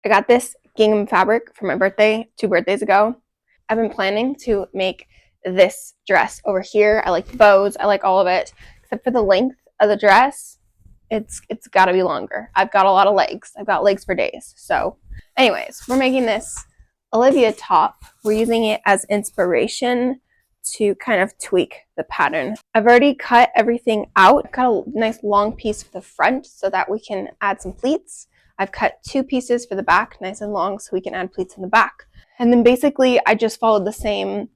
I got this gingham fabric for my birthday 2 birthdays ago. I've been planning to make this dress over here. I like the bows. I like all of it, except for the length of the dress. It's got to be longer. I've got a lot of legs. I've got legs for days. So anyways, we're making this Olivia top. We're using it as inspiration to kind of tweak the pattern. I've already cut everything out. Got a nice long piece for the front so that we can add some pleats. I've cut 2 pieces for the back, nice and long, so we can add pleats in the back. And then basically I just followed the same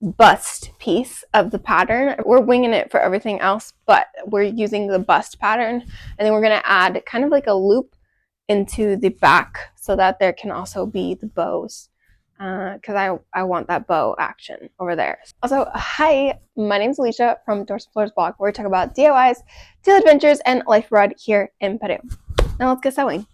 bust piece of the pattern. We're winging it for everything else, but we're using the bust pattern. And then we're going to add kind of like a loop into the back so that there can also be the bows. Because I want that bow action over there. Also, hi, my name is Alicia from Doors and Floors blog, where we talk about DIYs, daily adventures, and life abroad here in Peru. Now let's get sewing.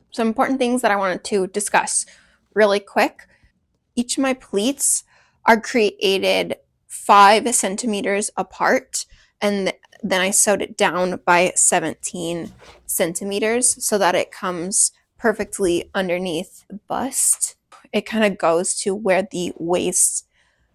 Some important things that I wanted to discuss really quick. Each of my pleats are created 5 centimeters apart, and then I sewed it down by 17 centimeters so that it comes perfectly underneath the bust. It kind of goes to where the waist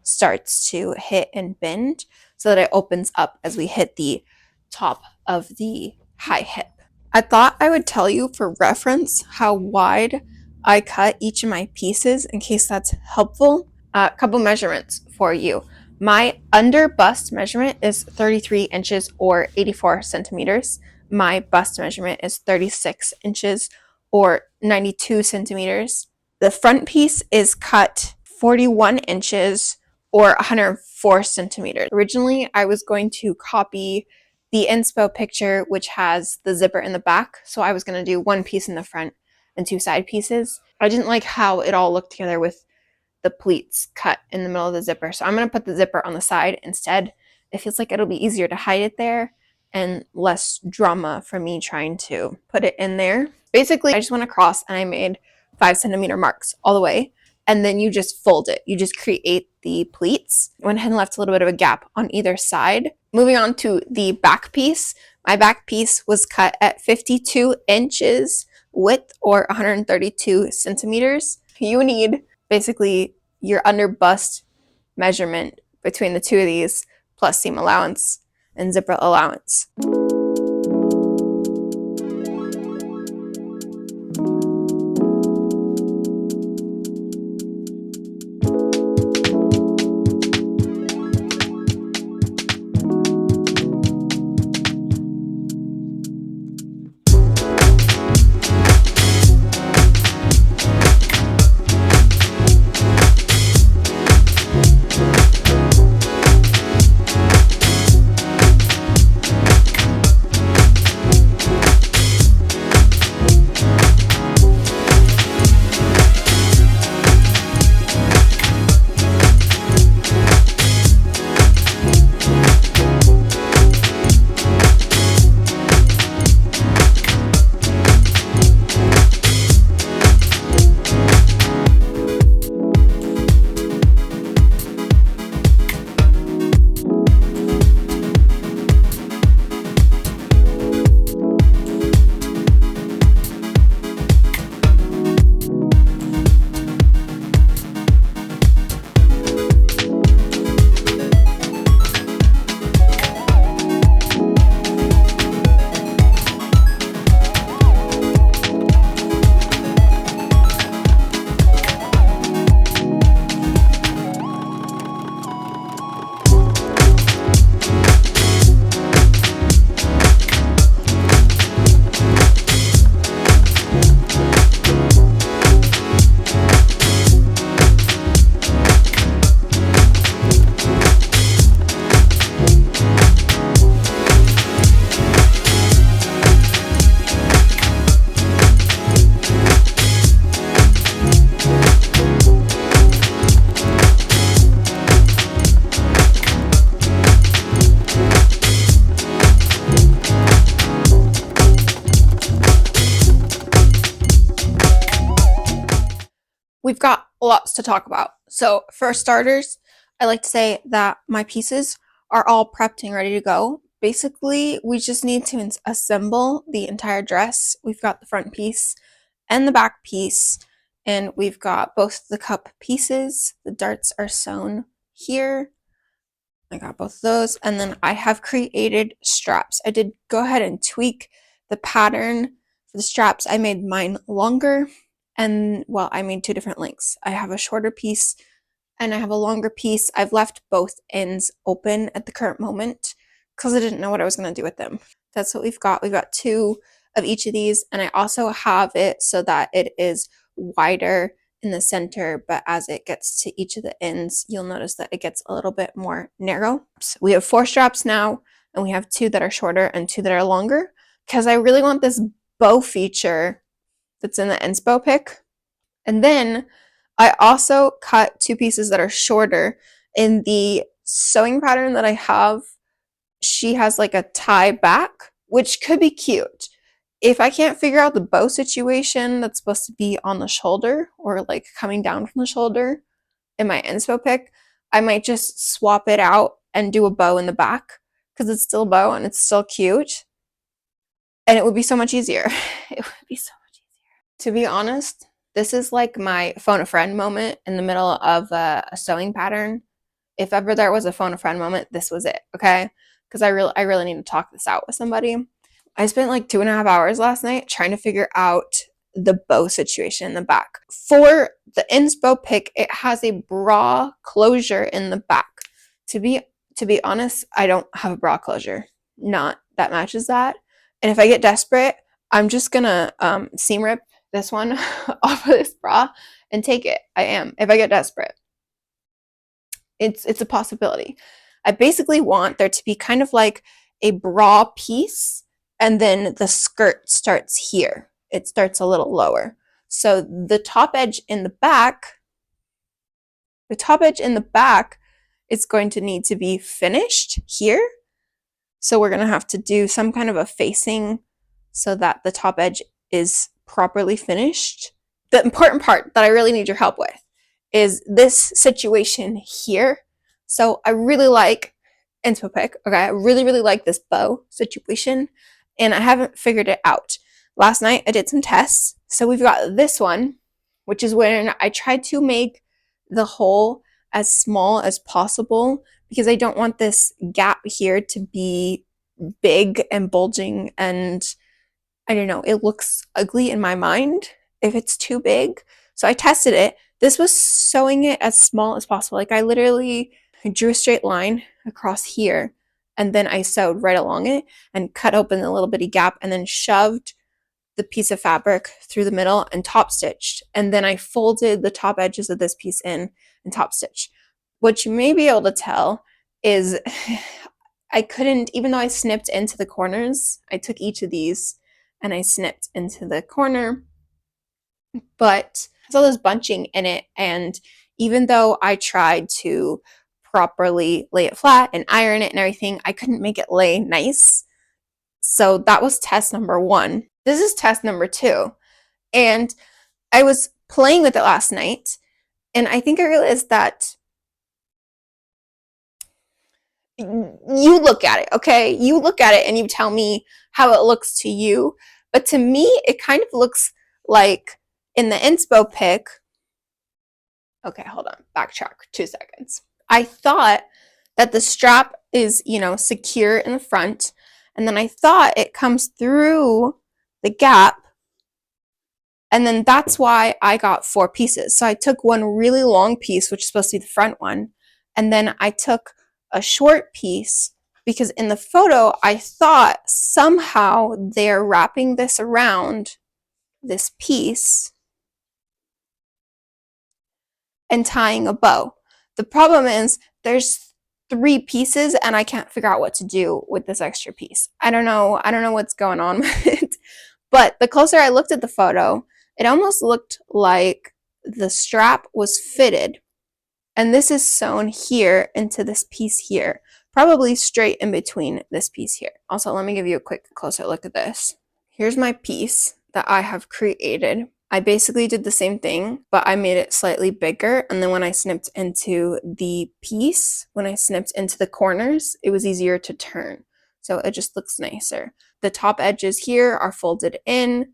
starts to hit and bend so that it opens up as we hit the top of the high hip. I thought I would tell you for reference how wide I cut each of my pieces in case that's helpful. A couple measurements for you. My under bust measurement is 33 inches or 84 centimeters. My bust measurement is 36 inches or 92 centimeters. The front piece is cut 41 inches or 104 centimeters. Originally, I was going to copy the inspo picture, which has the zipper in the back. So I was going to do 1 piece in the front and 2 side pieces. I didn't like how it all looked together with the pleats cut in the middle of the zipper. So I'm going to put the zipper on the side instead. It feels like it'll be easier to hide it there and less drama for me trying to put it in there. Basically, I just went across and I made 5 centimeter marks all the way. And then you just fold it. You just create the pleats. I went ahead and left a little bit of a gap on either side. Moving on to the back piece. My back piece was cut at 52 inches width or 132 centimeters. You need basically your under bust measurement between the 2 of these plus seam allowance and zipper allowance. we've got lots to talk about. So for starters, I like to say that my pieces are all prepped and ready to go. Basically, we just need to assemble the entire dress. We've got the front piece and the back piece, and we've got both the cup pieces. The darts are sewn here. I got both of those, and then I have created straps. I did go ahead and tweak the pattern for the straps. I made mine longer, and well, I made two different lengths. I have a shorter piece and I have a longer piece. I've left both ends open at the current moment because I didn't know what I was going to do with them. That's what we've got. We've got two of each of these, and I also have it so that it is wider in the center, but as it gets to each of the ends, you'll notice that it gets a little bit more narrow. So we have 4 straps now, and we have 2 that are shorter and 2 that are longer, because I really want this bow feature that's in the inspo pic. And then I also cut 2 pieces that are shorter. In the sewing pattern that I have, she has like a tie back, which could be cute. If I can't figure out the bow situation that's supposed to be on the shoulder or like coming down from the shoulder in my inspo pic, I might just swap it out and do a bow in the back because it's still a bow and it's still cute. And it would be so much easier. It would be so much easier. To be honest, this is like my phone a friend moment in the middle of a sewing pattern. If ever there was a phone a friend moment, this was it, okay? Because I really need to talk this out with somebody. I spent like 2.5 hours last night trying to figure out the bow situation in the back. For the inspo pic, it has a bra closure in the back. To be honest, I don't have a bra closure. Not that matches that. And if I get desperate, I'm just gonna seam rip this one off of this bra and take it. I am, if I get desperate. It's a possibility. I basically want there to be kind of like a bra piece, and then the skirt starts here. It starts a little lower. So the top edge in the back is going to need to be finished here. So we're going to have to do some kind of a facing so that the top edge is properly finished. The important part that I really need your help with is this situation here. So I really like inspo pic, okay? I really like this bow situation, and I haven't figured it out. Last night I did some tests. So we've got this one, which is when I tried to make the hole as small as possible because I don't want this gap here to be big and bulging, and I don't know, it looks ugly in my mind if it's too big. So I tested it. This was sewing it as small as possible. Like I literally drew a straight line across here, and then I sewed right along it and cut open the little bitty gap, and then shoved the piece of fabric through the middle and top stitched. And then I folded the top edges of this piece in and top stitched. What you may be able to tell is I couldn't, even though I snipped into the corners, I took each of these and I snipped into the corner, but there's all this bunching in it, and even though I tried to properly lay it flat and iron it and everything, I couldn't make it lay nice. So that was test number 1. This is test number 2. And I was playing with it last night, and I think I realized that you look at it, okay? You look at it and you tell me how it looks to you. But to me, it kind of looks like in the inspo pic. Okay, hold on. Backtrack 2 seconds. I thought that the strap is, secure in the front, and then I thought it comes through the gap, and then that's why I got 4 pieces. So I took one really long piece, which is supposed to be the front one, and then I took a short piece because in the photo, I thought somehow they're wrapping this around this piece and tying a bow. The problem is there's 3 pieces and I can't figure out what to do with this extra piece. I don't know what's going on with it. But the closer I looked at the photo, it almost looked like the strap was fitted, and this is sewn here into this piece here, probably straight in between this piece here. Also, let me give you a quick closer look at this. Here's my piece that I have created. I basically did the same thing, but I made it slightly bigger. And then when I snipped into the piece, when I snipped into the corners, it was easier to turn. So it just looks nicer. The top edges here are folded in,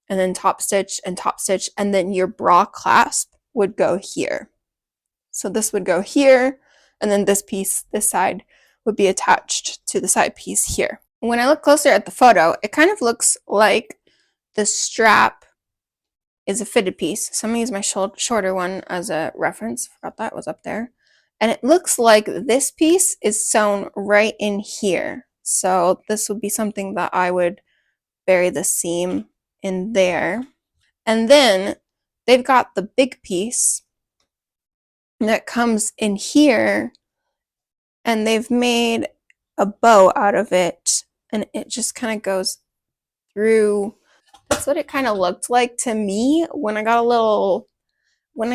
and then top stitch, and then your bra clasp would go here. So this would go here, and then this piece, this side, would be attached to the side piece here. When I look closer at the photo, it kind of looks like the strap is a fitted piece. So I'm gonna use my shorter one as a reference. Forgot that was up there. And it looks like this piece is sewn right in here. So this would be something that I would bury the seam in there. And then they've got the big piece that comes in here, and they've made a bow out of it, and it just kind of goes through. That's what it kind of looked like to me when I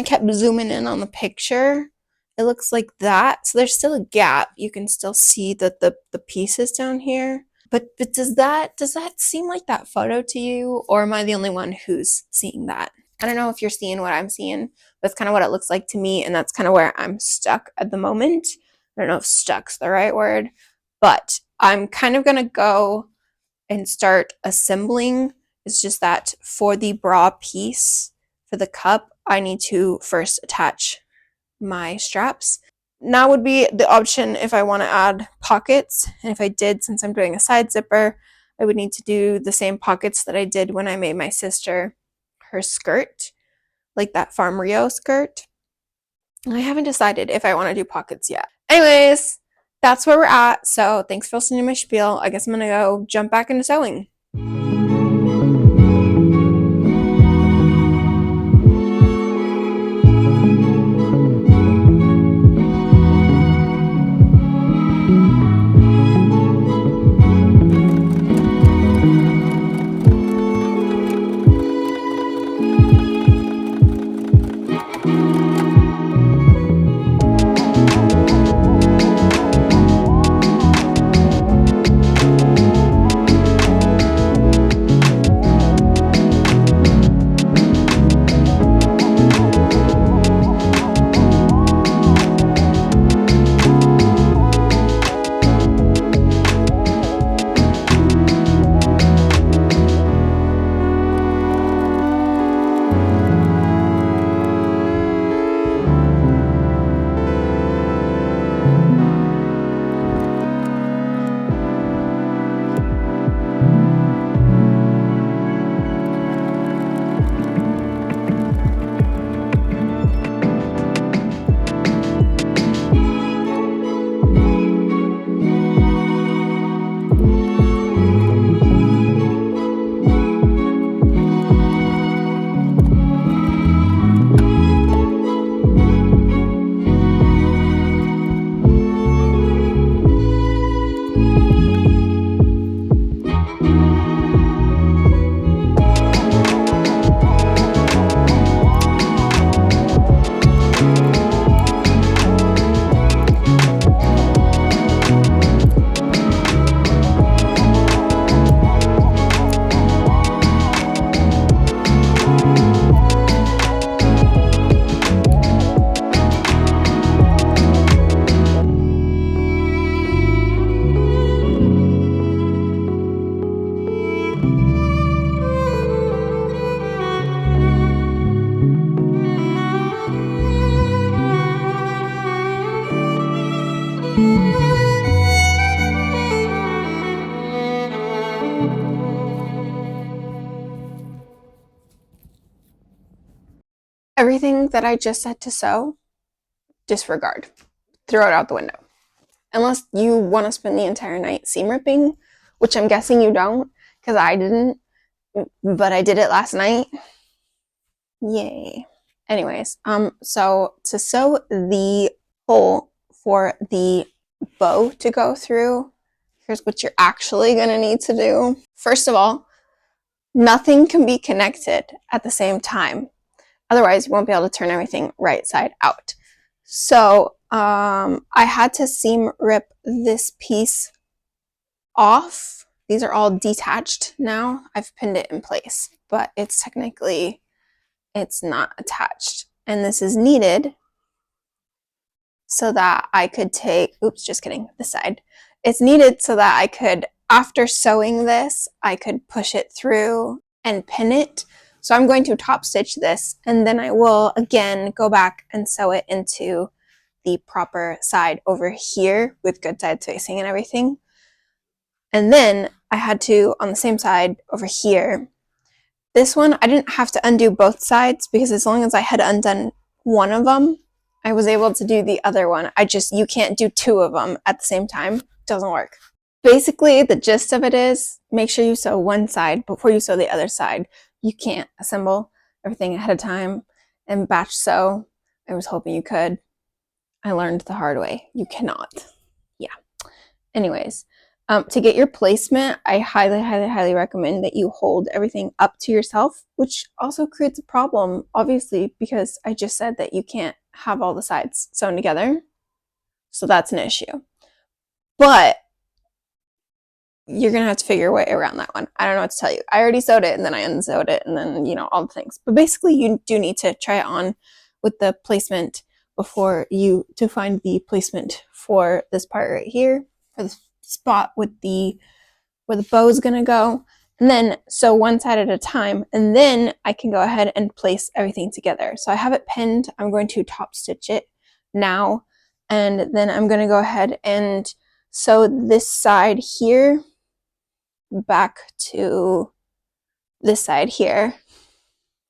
kept zooming in on the picture. It looks like that. So there's still a gap. You can still see that the pieces down here. But does that seem like that photo to you, or am I the only one who's seeing that? I don't know if you're seeing what I'm seeing. That's kind of what it looks like to me, and that's kind of where I'm stuck at the moment. I don't know if stuck's the right word, but I'm kind of gonna go and start assembling. It's just that for the bra piece, for the cup, I need to first attach my straps. Now would be the option if I want to add pockets, and if I did, since I'm doing a side zipper, I would need to do the same pockets that I did when I made my sister her skirt, like that Farm Rio skirt. I haven't decided if I want to do pockets yet. Anyways, that's where we're at. So thanks for listening to my spiel. I guess I'm gonna go jump back into sewing. Everything that I just said to sew, disregard. Throw it out the window. Unless you want to spend the entire night seam ripping, which I'm guessing you don't, because I didn't, but I did it last night. Yay. Anyways, so to sew the hole for the bow to go through, here's what you're actually gonna need to do. First of all, nothing can be connected at the same time. Otherwise, you won't be able to turn everything right side out. So I had to seam rip this piece off. These are all detached now. I've pinned it in place, but it's technically it's not attached. And this is needed so that I could take, oops, just kidding, the side. It's needed so that I could, after sewing this, I could push it through and pin it. So I'm going to top stitch this, and then I will again go back and sew it into the proper side over here with good side spacing and everything. And then I had to, on the same side over here, this one, I didn't have to undo both sides because as long as I had undone one of them, I was able to do the other one. You can't do two of them at the same time. It doesn't work. Basically, the gist of it is, make sure you sew one side before you sew the other side. You can't assemble everything ahead of time and batch sew. I was hoping you could. I learned the hard way. You cannot. Yeah. Anyways, to get your placement, I highly recommend that you hold everything up to yourself, which also creates a problem, obviously, because I just said that you can't have all the sides sewn together. So that's an issue. But you're going to have to figure your way around that one. I don't know what to tell you. I already sewed it, and then I unsewed it, and then, all the things. But basically, you do need to try it on with the placement to find the placement for this part right here, for the spot with where the bow is going to go, and then sew one side at a time, and then I can go ahead and place everything together. So I have it pinned. I'm going to top stitch it now, and then I'm going to go ahead and sew this side here back to this side here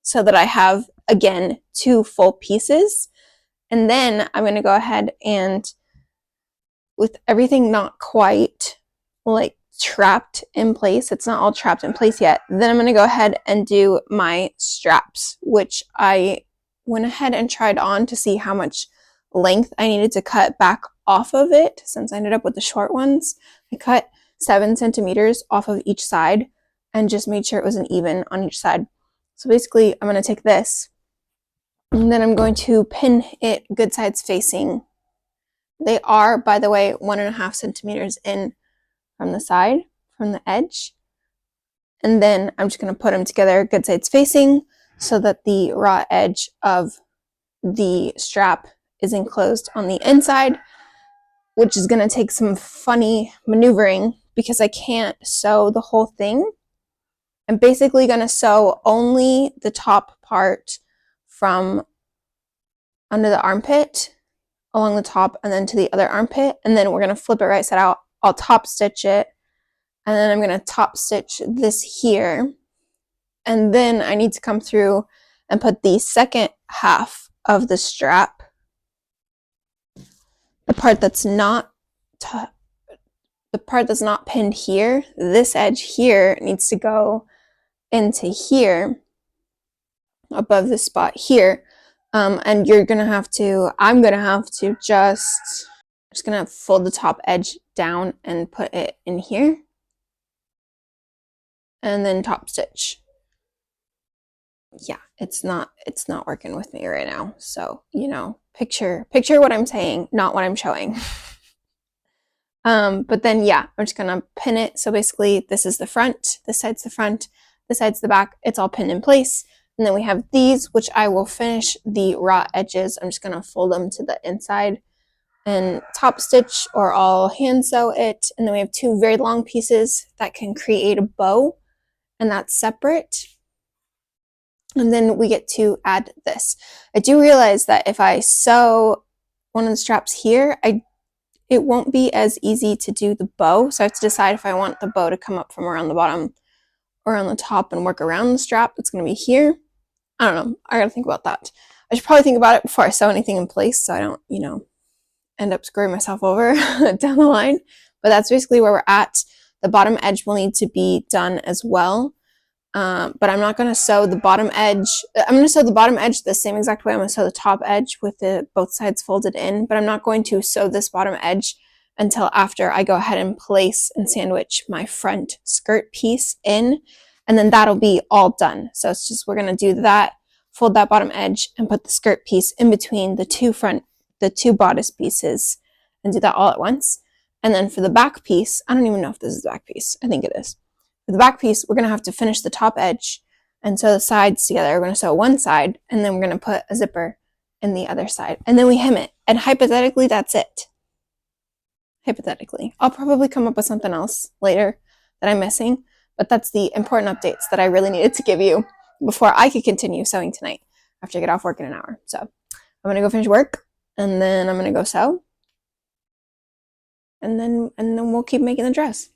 so that I have, again, two full pieces. And then I'm going to go ahead and, with everything not quite like trapped in place, it's not all trapped in place yet, then I'm going to go ahead and do my straps, which I went ahead and tried on to see how much length I needed to cut back off of it, since I ended up with the short ones. I cut 7 centimeters off of each side and just made sure it was an even on each side. So basically, I'm going to take this, and then I'm going to pin it good sides facing. They are, by the way, 1.5 centimeters in from the side, from the edge. And then I'm just going to put them together good sides facing so that the raw edge of the strap is enclosed on the inside, which is going to take some funny maneuvering because I can't sew the whole thing. I'm basically going to sew only the top part from under the armpit along the top and then to the other armpit, and then we're going to flip it right side out. I'll top stitch it, and then I'm going to top stitch this here, and then I need to come through and put the second half of the strap, the part that's not pinned here, this edge here needs to go into here above this spot here. And I'm gonna have to just gonna fold the top edge down and put it in here, and then top stitch. Yeah, it's not working with me right now. So, picture what I'm saying, not what I'm showing. But then, yeah, I'm just gonna pin it. So basically, this is the front, this side's the front, this side's the back. It's all pinned in place. And then we have these, which I will finish the raw edges. I'm just gonna fold them to the inside and top stitch, or I'll hand sew it. And then we have two very long pieces that can create a bow, and that's separate. And then we get to add this. I do realize that if I sew one of the straps here, it won't be as easy to do the bow. So I have to decide if I want the bow to come up from around the bottom or on the top and work around the strap that's going to be here. I don't know. I gotta think about that. I should probably think about it before I sew anything in place so I don't, end up screwing myself over down the line. But that's basically where we're at. The bottom edge will need to be done as well. But I'm not going to sew the bottom edge. I'm going to sew the bottom edge the same exact way I'm going to sew the top edge with both sides folded in. But I'm not going to sew this bottom edge until after I go ahead and place and sandwich my front skirt piece in. And then that'll be all done. So it's just, we're going to do that, fold that bottom edge, and put the skirt piece in between the two bodice pieces, and do that all at once. And then for the back piece, I don't even know if this is the back piece. I think it is. For the back piece, we're going to have to finish the top edge and sew the sides together. We're going to sew one side, and then we're going to put a zipper in the other side, and then we hem it. And hypothetically, that's it. Hypothetically. I'll probably come up with something else later that I'm missing, but that's the important updates that I really needed to give you before I could continue sewing tonight after I get off work in an hour. So I'm going to go finish work, and then I'm going to go sew, and then we'll keep making the dress.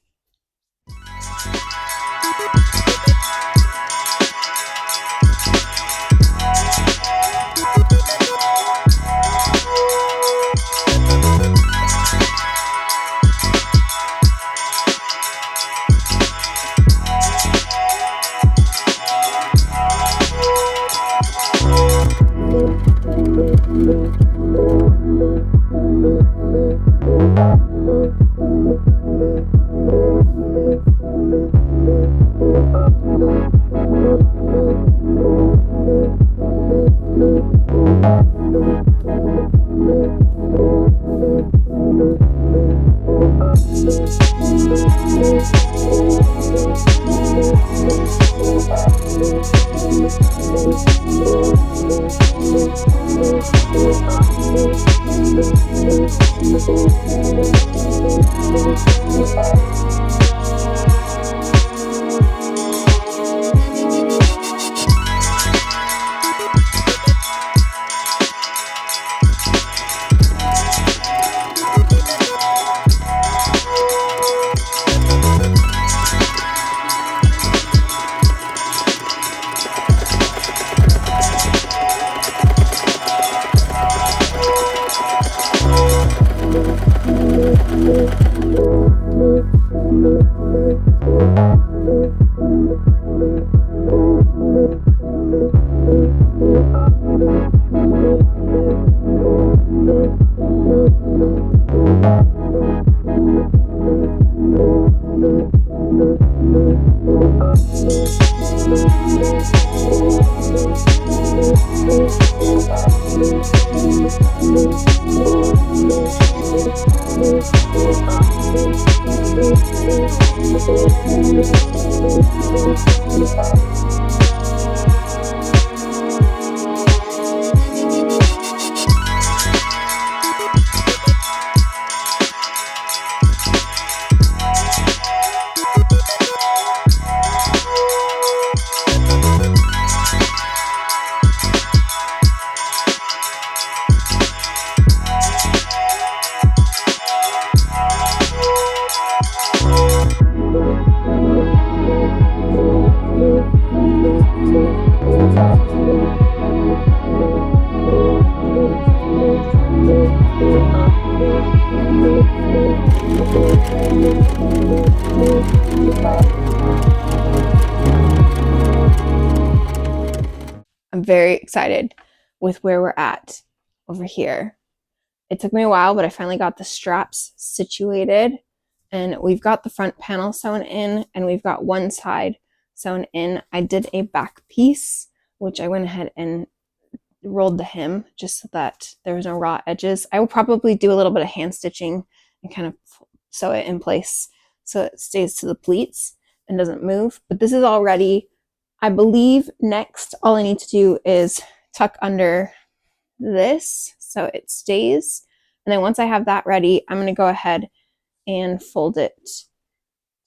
I'm very excited with where we're at over here. It took me a while, but I finally got the straps situated, and we've got the front panel sewn in, and we've got one side sewn in. I did a back piece, which I went ahead and rolled the hem just so that there was no raw edges. I will probably do a little bit of hand stitching and kind of sew it in place so it stays to the pleats and doesn't move. But this is all ready. I believe next all I need to do is tuck under this so it stays. And then once I have that ready, I'm going to go ahead and fold it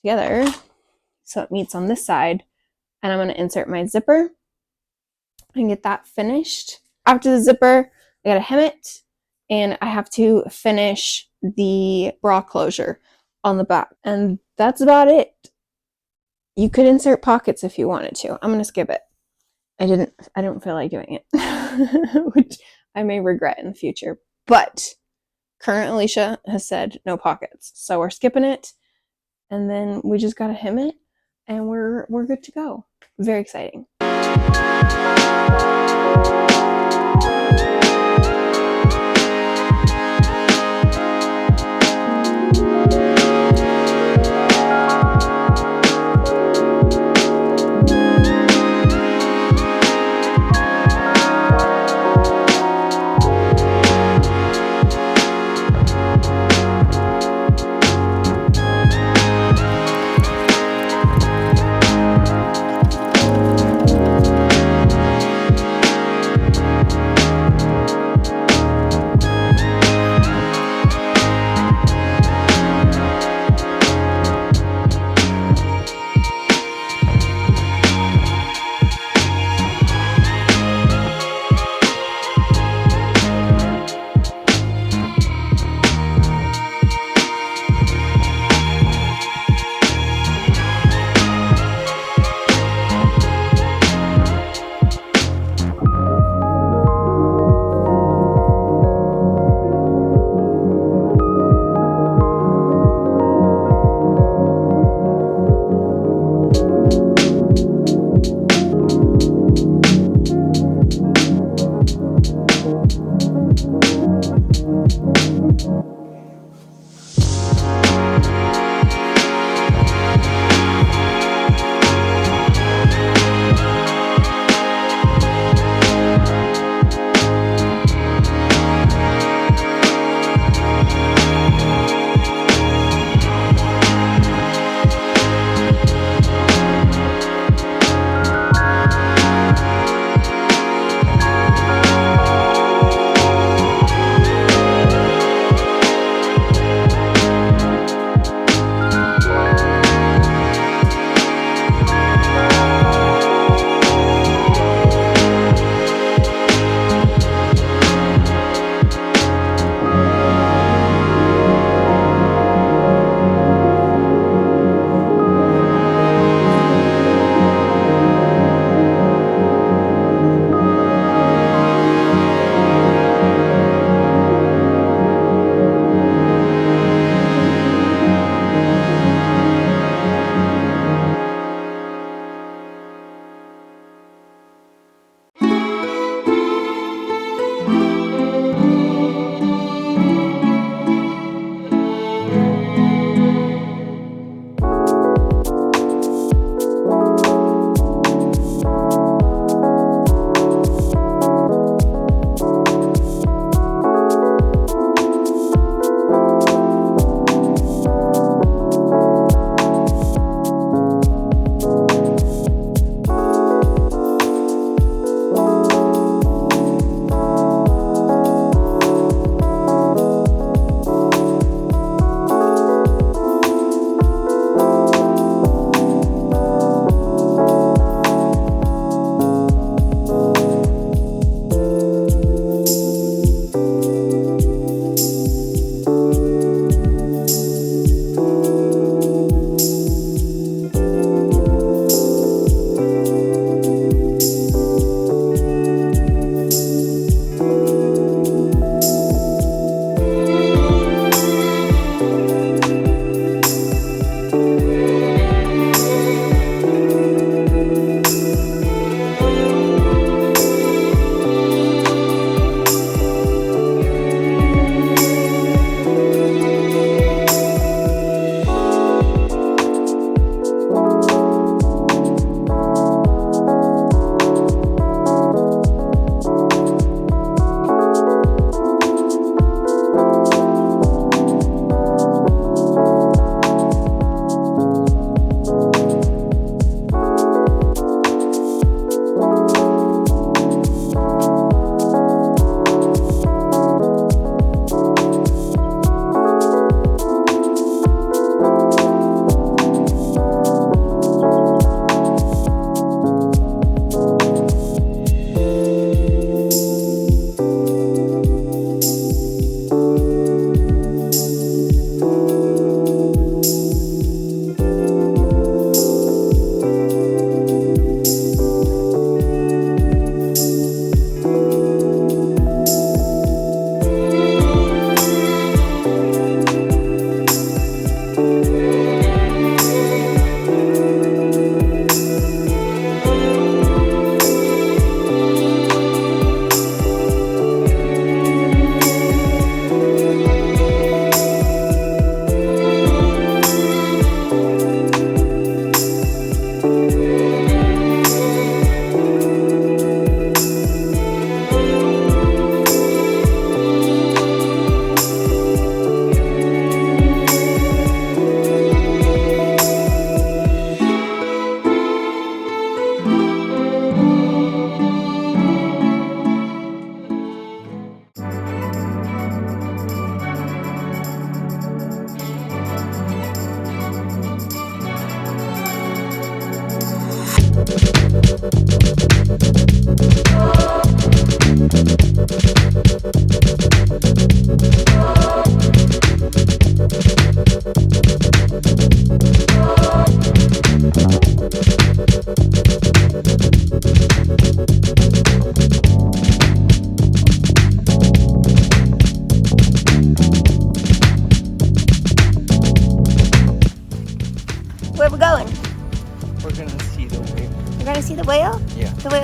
together so it meets on this side. And I'm going to insert my zipper and get that finished. After the zipper, I got to hem it, and I have to finish the bra closure on the back. And that's about it. You could insert pockets if you wanted to. I'm going to skip it. I don't feel like doing it, which I may regret in the future. But current Alicia has said no pockets. So we're skipping it, and then we just got to hem it, and we're good to go. Very exciting.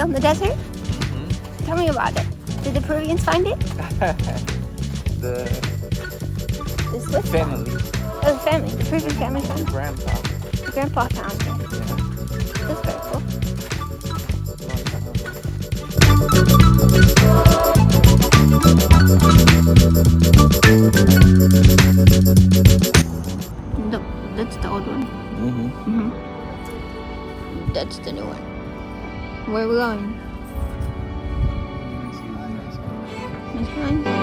in the desert? Tell me about it. Did the Peruvians find it? The Swiss family. Oh, the family. The Peruvian family found it. Grandpa. Grandpa found it. Yeah. That's very cool. No, that's the old one. That's the new one. Where are we going? Nasca Lines.